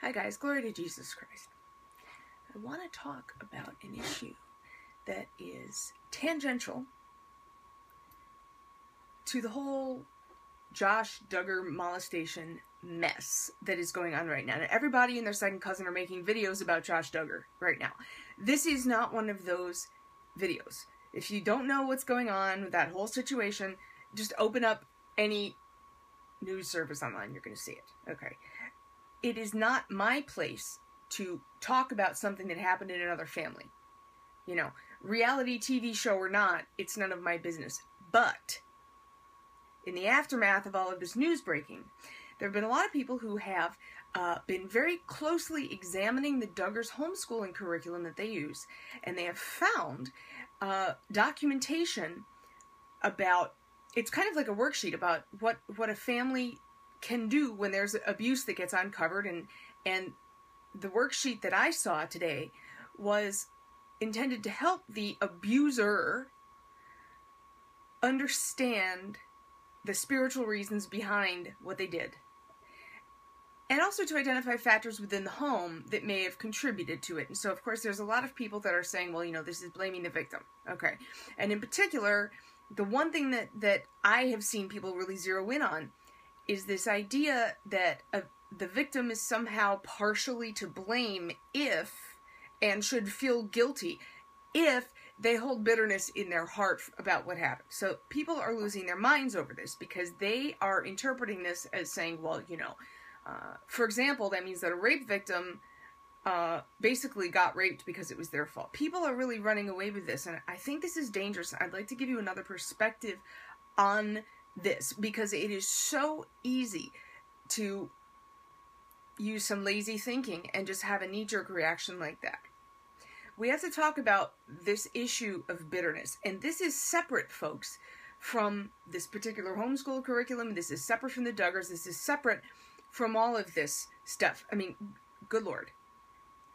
Hi guys, glory to Jesus Christ. I want to talk about an issue that is tangential to the whole Josh Duggar molestation mess that is going on right now. And everybody and their second cousin are making videos about Josh Duggar right now. This is not one of those videos. If you don't know what's going on with that whole situation, just open up any news service online. You're going to see it. Okay. It is not my place to talk about something that happened in another family. You know, reality TV show or not, it's none of my business. But in the aftermath of all of this news breaking, there have been a lot of people who have been very closely examining the Duggars homeschooling curriculum that they use, and they have found documentation about, it's kind of like a worksheet about what a family can do when there's abuse that gets uncovered, and the worksheet that I saw today was intended to help the abuser understand the spiritual reasons behind what they did, and also to identify factors within the home that may have contributed to it. And so, of course, there's a lot of people that are saying, well, you know, this is blaming the victim. Okay. And in particular, the one thing that I have seen people really zero in on is this idea that the victim is somehow partially to blame if, and should feel guilty if, they hold bitterness in their heart about what happened. So people are losing their minds over this because they are interpreting this as saying, well, you know, for example, that means that a rape victim basically got raped because it was their fault. People are really running away with this, and I think this is dangerous. I'd like to give you another perspective on this, because it is so easy to use some lazy thinking and just have a knee-jerk reaction like that. We have to talk about this issue of bitterness, and this is separate, folks, from this particular homeschool curriculum. This is separate from the Duggars. This is separate from all of this stuff. I mean, good Lord.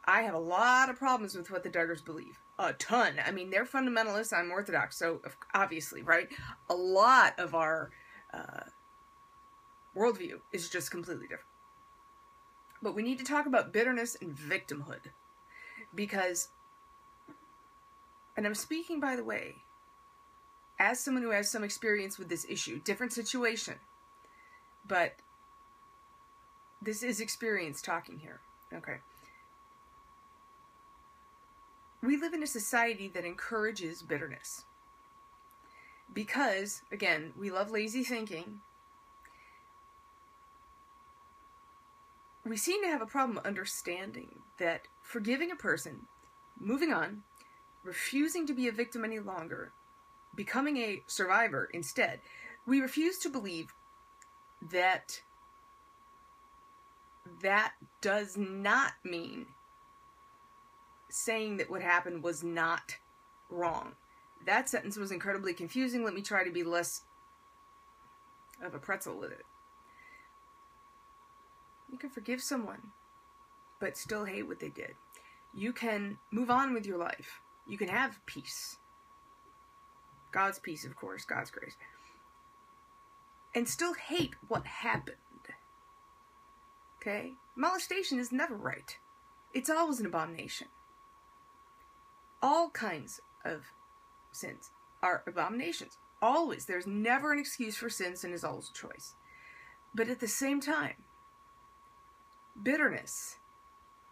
I have a lot of problems with what the Duggars believe. A ton. I mean, they're fundamentalists. I'm Orthodox, so obviously, right? A lot of our worldview is just completely different. But we need to talk about bitterness and victimhood, because, and I'm speaking, by the way, as someone who has some experience with this issue, different situation, but this is experience talking here, okay? We live in a society that encourages bitterness because, again, we love lazy thinking. We seem to have a problem understanding that forgiving a person, moving on, refusing to be a victim any longer, becoming a survivor instead, we refuse to believe that that does not mean saying that what happened was not wrong. That sentence was incredibly confusing. Let me try to be less of a pretzel with it. You can forgive someone, but still hate what they did. You can move on with your life. You can have peace. God's peace, of course, God's grace. And still hate what happened. Okay? Molestation is never right. It's always an abomination. All kinds of sins are abominations. Always. There's never an excuse for sin. Sin is always a choice. But at the same time, bitterness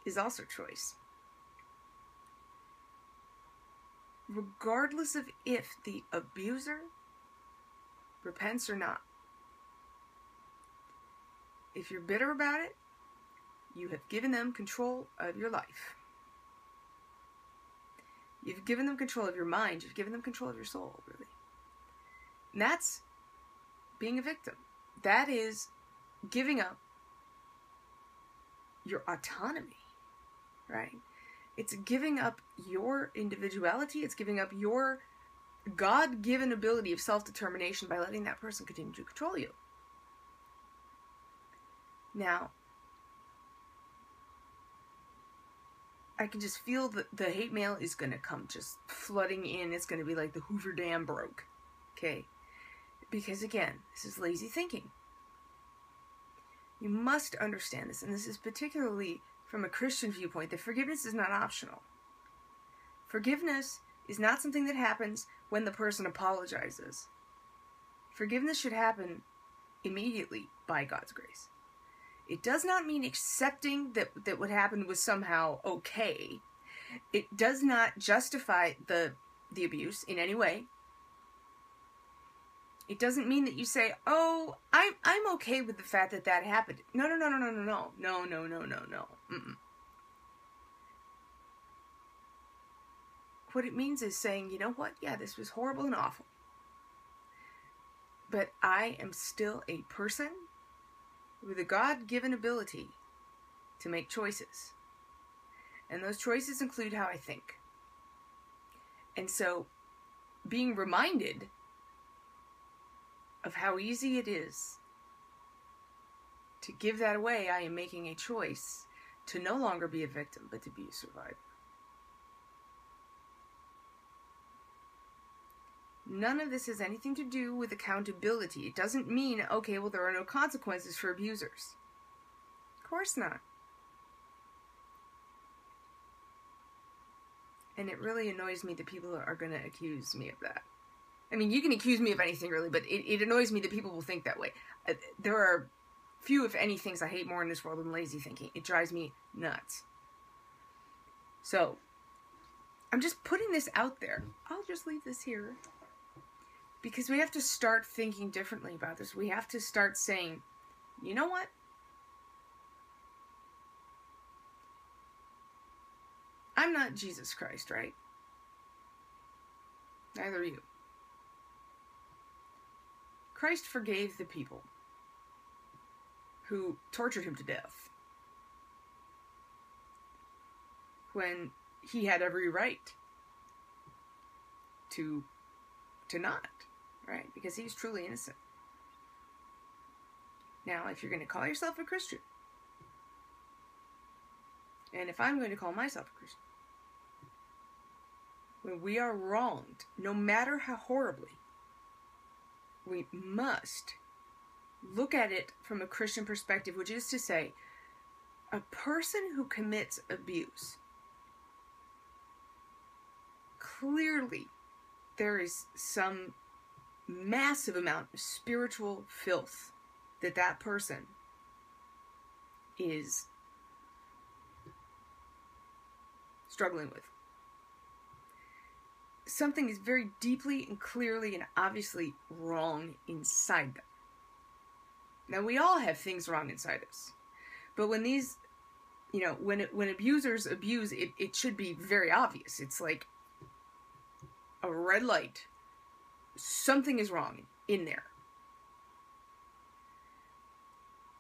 is also choice. Regardless of if the abuser repents or not. If you're bitter about it, you have given them control of your life. You've given them control of your mind. You've given them control of your soul, really. And that's being a victim. That is giving up your autonomy, right? It's giving up your individuality. It's giving up your God-given ability of self-determination by letting that person continue to control you. Now, I can just feel that the hate mail is going to come just flooding in. It's going to be like the Hoover Dam broke, okay? Because again, this is lazy thinking. You must understand this, and this is particularly from a Christian viewpoint, that forgiveness is not optional. Forgiveness is not something that happens when the person apologizes. Forgiveness should happen immediately by God's grace. It does not mean accepting that what happened was somehow okay. It does not justify the abuse in any way. It doesn't mean that you say, oh, I'm okay with the fact that that happened. No. Mm-mm. What it means is saying, you know what? Yeah, this was horrible and awful. But I am still a person with a God-given ability to make choices. And those choices include how I think. And so, being reminded of how easy it is to give that away, I am making a choice to no longer be a victim, but to be a survivor. None of this has anything to do with accountability. It doesn't mean, okay, well, there are no consequences for abusers. Of course not. And it really annoys me that people are going to accuse me of that. I mean, you can accuse me of anything, really, but it annoys me that people will think that way. There are few, if any, things I hate more in this world than lazy thinking. It drives me nuts. So, I'm just putting this out there. I'll just leave this here. Because we have to start thinking differently about this. We have to start saying, you know what? I'm not Jesus Christ, right? Neither are you. Christ forgave the people who tortured him to death when he had every right to not, right? Because he's truly innocent. Now, if you're going to call yourself a Christian, and if I'm going to call myself a Christian, when we are wronged, no matter how horribly, we must look at it from a Christian perspective, which is to say, a person who commits abuse, clearly there is some massive amount of spiritual filth that person is struggling with. Something is very deeply and clearly and obviously wrong inside them. Now, we all have things wrong inside us. But when these, when abusers abuse, it should be very obvious. It's like a red light. Something is wrong in there.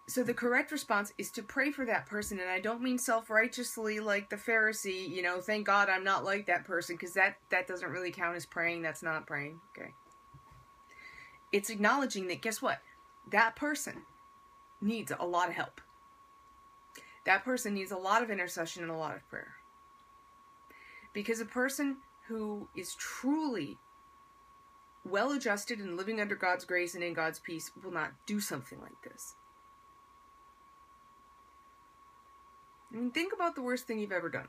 So the correct response is to pray for that person, and I don't mean self-righteously like the Pharisee, thank God I'm not like that person, because that doesn't really count as praying. That's not praying, okay? It's acknowledging that, guess what? That person needs a lot of help. That person needs a lot of intercession and a lot of prayer. Because a person who is truly well-adjusted and living under God's grace and in God's peace will not do something like this. I mean, think about the worst thing you've ever done.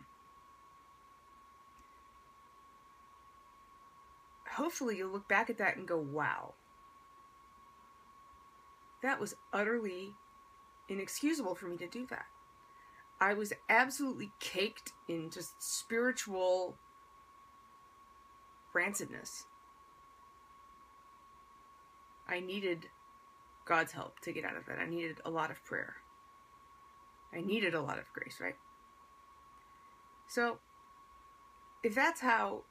Hopefully you'll look back at that and go, wow. That was utterly inexcusable for me to do that. I was absolutely caked in just spiritual rancidness. I needed God's help to get out of that. I needed a lot of prayer. I needed a lot of grace, right? So, if that's how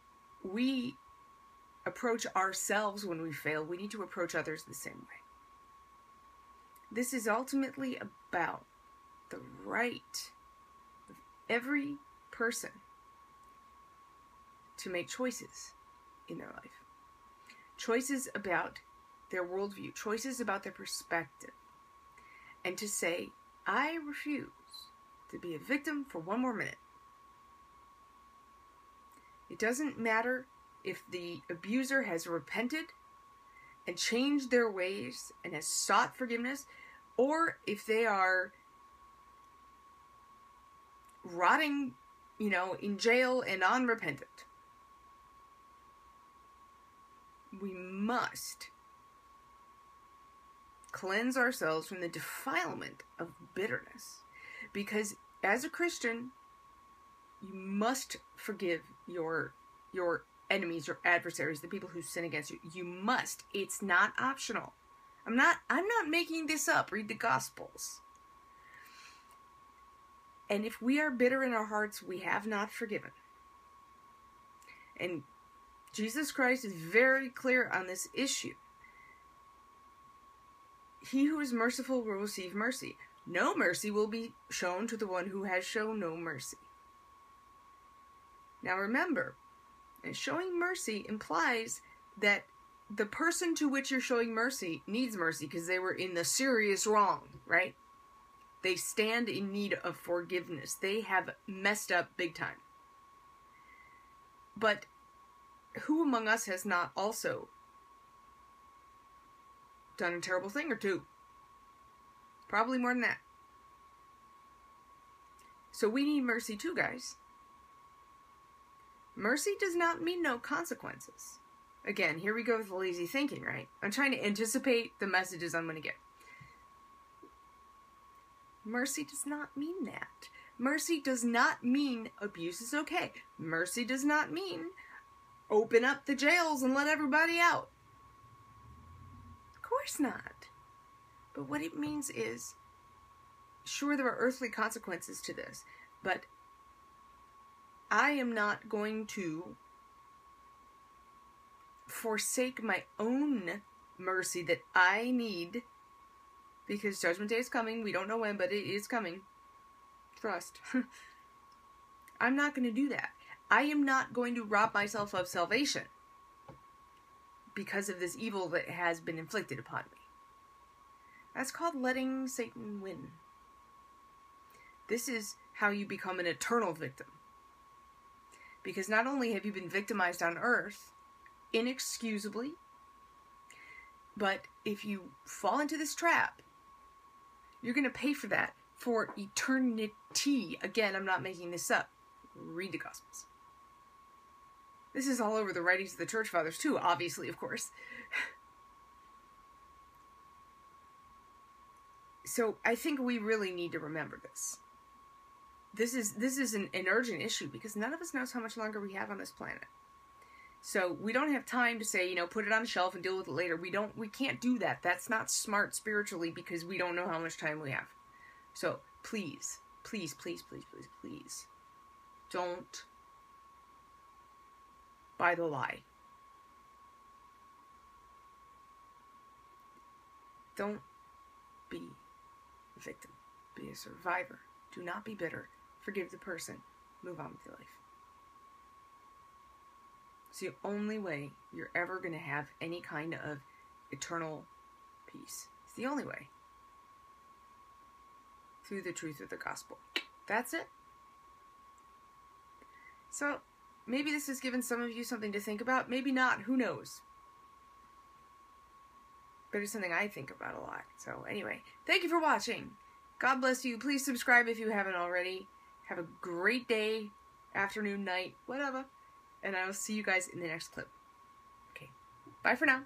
we approach ourselves when we fail, we need to approach others the same way. This is ultimately about the right of every person to make choices in their life. Choices about their worldview, choices about their perspective, and to say, I refuse to be a victim for one more minute. It doesn't matter if the abuser has repented and changed their ways and has sought forgiveness, or if they are rotting, in jail and unrepentant. We must cleanse ourselves from the defilement of bitterness, because as a Christian, you must forgive your enemies, your adversaries, the people who sin against you. You must. It's not optional. I'm not making this up. Read the Gospels. And if we are bitter in our hearts, we have not forgiven. And Jesus Christ is very clear on this issue. He who is merciful will receive mercy. No mercy will be shown to the one who has shown no mercy. Now remember, showing mercy implies that the person to which you're showing mercy needs mercy because they were in the serious wrong, right? They stand in need of forgiveness. They have messed up big time. But who among us has not also done a terrible thing or two? Probably more than that. So we need mercy too, guys. Mercy does not mean no consequences. Again, here we go with the lazy thinking, right? I'm trying to anticipate the messages I'm going to get. Mercy does not mean that. Mercy does not mean abuse is okay. Mercy does not mean open up the jails and let everybody out. Of course not. But what it means is, sure, there are earthly consequences to this, but I am not going to forsake my own mercy that I need, because Judgment Day is coming. We don't know when, but it is coming. Trust. I'm not going to do that. I am not going to rob myself of salvation because of this evil that has been inflicted upon me. That's called letting Satan win. This is how you become an eternal victim. Because not only have you been victimized on earth, inexcusably, but if you fall into this trap, you're going to pay for that for eternity. Again, I'm not making this up. Read the Gospels. This is all over the writings of the Church Fathers too, obviously, of course. So I think we really need to remember this. This is an urgent issue because none of us knows how much longer we have on this planet. So we don't have time to say, put it on a shelf and deal with it later. We can't do that. That's not smart spiritually because we don't know how much time we have. So please, please, please, please, please, please, don't buy the lie. Don't be a victim. Be a survivor. Do not be bitter. Forgive the person. Move on with your life. It's the only way you're ever going to have any kind of eternal peace. It's the only way. Through the truth of the gospel. That's it. So, maybe this has given some of you something to think about. Maybe not. Who knows? But it's something I think about a lot. So, anyway. Thank you for watching. God bless you. Please subscribe if you haven't already. Have a great day, afternoon, night, whatever. And I will see you guys in the next clip. Okay. Bye for now.